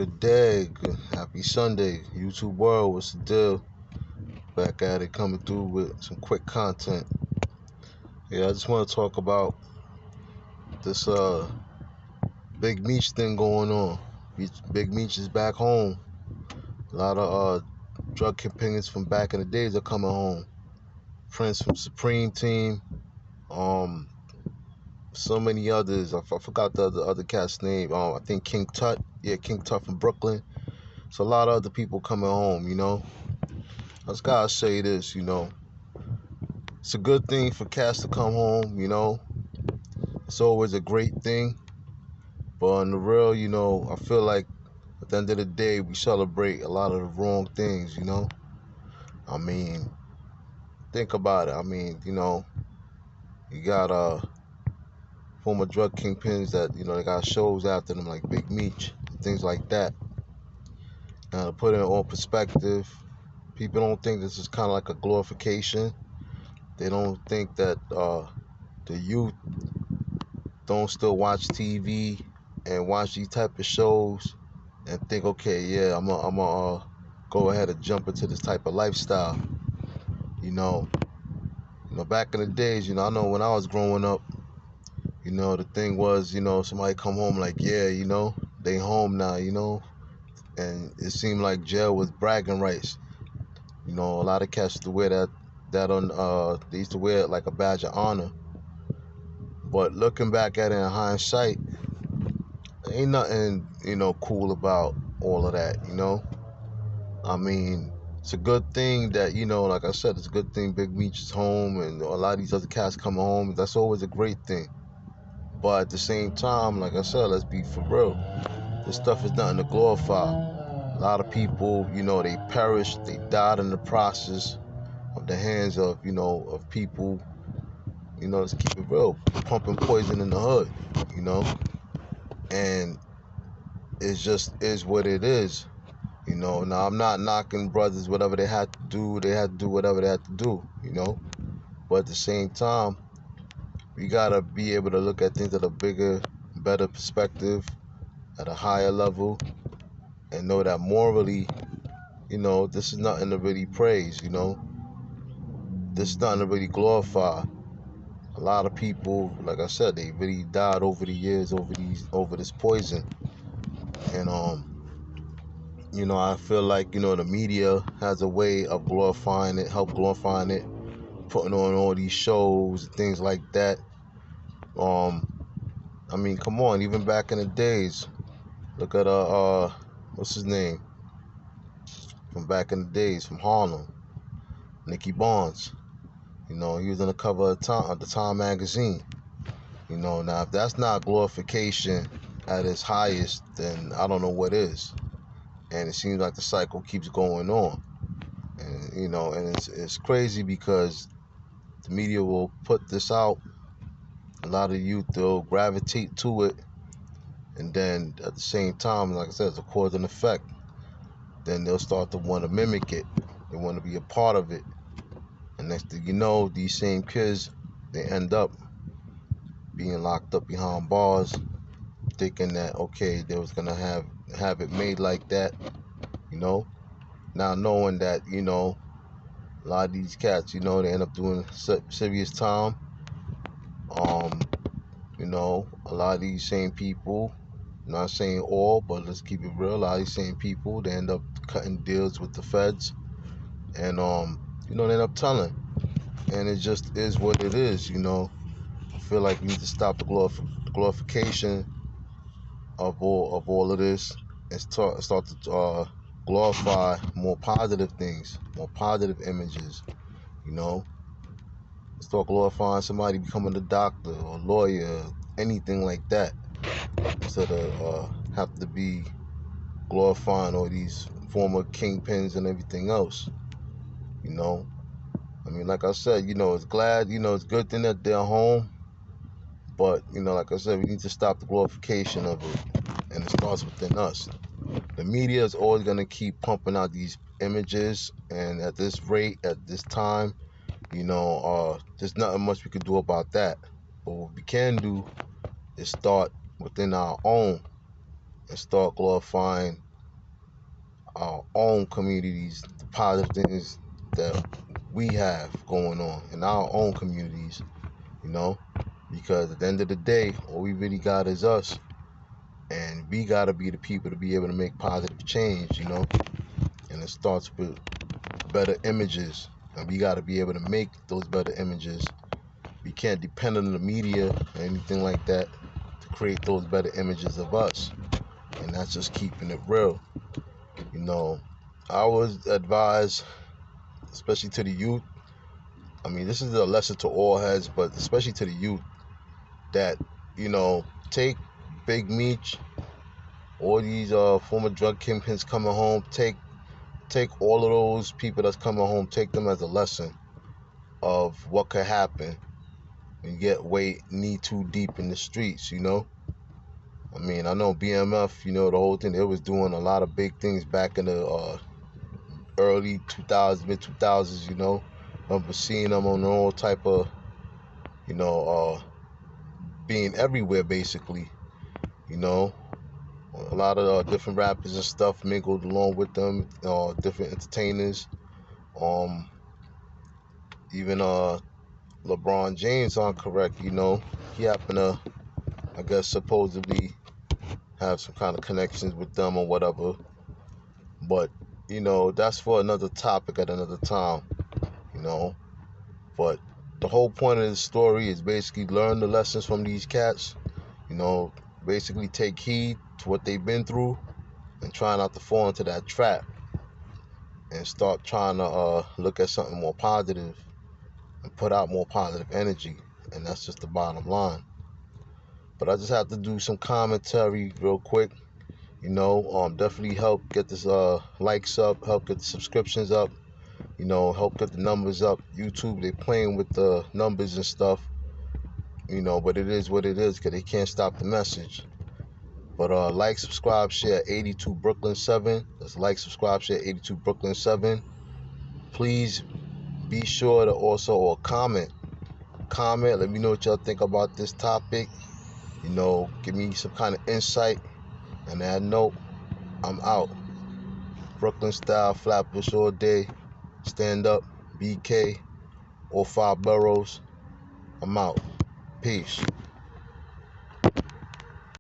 Good day, good happy Sunday, YouTube world. What's the deal? Back at it, coming through with some quick content. Yeah, I just want to talk about this Big Meech thing going on. Big Meech is back home. A lot of drug kingpins from back in the days are coming home. Prince from Supreme Team. Um, so many others. I forgot the other cat's name. I think King Tut. Yeah, King Tut from Brooklyn. So a lot of other people coming home. I just gotta say this. It's a good thing for cats to come home. It's always a great thing. But on the real, I feel like at the end of the day, we celebrate a lot of the wrong things. I mean, think about it. You got former drug kingpins that, they got shows after them like Big Meech, things like that. Now, to put it all perspective, people don't think this is kind of like a glorification. They don't think that the youth don't still watch TV and watch these type of shows and think, okay, yeah, I'm go ahead and jump into this type of lifestyle. You know, back in the days, I know when I was growing up, the thing was, somebody come home like, yeah, they home now, and it seemed like jail was bragging rights. A lot of cats used to wear that on they used to wear it like a badge of honor. But looking back at it in hindsight, ain't nothing, cool about all of that. I mean, it's a good thing that, like I said, it's a good thing Big Meech is home and a lot of these other cats coming home. That's always a great thing. But at the same time, like I said, let's be for real. This stuff is nothing to glorify. A lot of people, they perished, they died in the process of the hands of people, let's keep it real, pumping poison in the hood. And it just is what it is. Now I'm not knocking brothers, whatever they had to do, whatever they had to do. But at the same time, we gotta be able to look at things at a bigger, better perspective, at a higher level, and know that morally, this is nothing to really praise. This is nothing to really glorify. A lot of people, like I said, they really died over the years over this poison. And I feel like, the media has a way of glorifying it, help glorifying it, putting on all these shows and things like that. Um, come on, even back in the days, look at what's his name from back in the days from Harlem, Nicky Barnes. He was on the cover of the Time magazine. Now if that's not glorification at its highest, then I don't know what is. And it seems like the cycle keeps going on. And it's crazy because the media will put this out. A lot of youth will gravitate to it, and then at the same time, like I said, it's a cause and effect. Then they'll start to want to mimic it. They want to be a part of it. And next thing you know, these same kids, they end up being locked up behind bars, thinking that okay, they was gonna have it made like that. Now knowing that, a lot of these cats, they end up doing serious time. Um, a lot of these same people, not saying all, but let's keep it real, a lot of these same people, they end up cutting deals with the feds, and they end up telling, and it just is what it is. I feel like we need to stop the glorification of all of this and start to glorify more positive things, more positive images. You know, start glorifying somebody becoming a doctor or a lawyer, anything like that, instead of have to be glorifying all these former kingpins and everything else. You know, like I said, it's a good thing that they're home, but like I said, we need to stop the glorification of it, and it starts within us. The media is always gonna keep pumping out these images, and at this rate, at this time, there's nothing much we can do about that. But what we can do is start within our own and start glorifying our own communities, the positive things that we have going on in our own communities, you know, because at the end of the day, all we really got is us, and we got to be the people to be able to make positive change, you know, and it starts with better images, and we got to be able to make those better images. We can't depend on the media or anything like that to create those better images of us, and that's just keeping it real, you know. I was advised, especially to the youth. I mean, this is a lesson to all heads, but especially to the youth, that, you know, take Big Meech, all these former drug kingpins coming home, take all of those people that's coming home, take them as a lesson of what could happen when you get way knee too deep in the streets, you know. I mean, I know BMF, you know, the whole thing, they was doing a lot of big things back in the early 2000s, mid 2000s, you know. I remember seeing them on all type of, you know, being everywhere basically, you know. A lot of different rappers and stuff mingled along with them, different entertainers. Um, Even LeBron James, on correct, you know, he happened to, I guess, supposedly have some kind of connections with them or whatever. But, you know, that's for another topic at another time, you know. But the whole point of this story is basically learn the lessons from these cats, you know, basically take heed to what they've been through and try not to fall into that trap, and start trying to look at something more positive and put out more positive energy. And that's just the bottom line. But I just have to do some commentary real quick. You know, definitely help get this likes up, help get the subscriptions up, you know, help get the numbers up. YouTube, they playing with the numbers and stuff, you know, but it is what it is because they can't stop the message. But like, subscribe, share 82 Brooklyn 7. That's like, subscribe, share 82 Brooklyn 7. Please be sure to also comment, let me know what y'all think about this topic, you know, give me some kind of insight. And that note, I'm out. Brooklyn style, Flatbush all day, stand up, BK, all 5 boroughs. I'm out. Peace.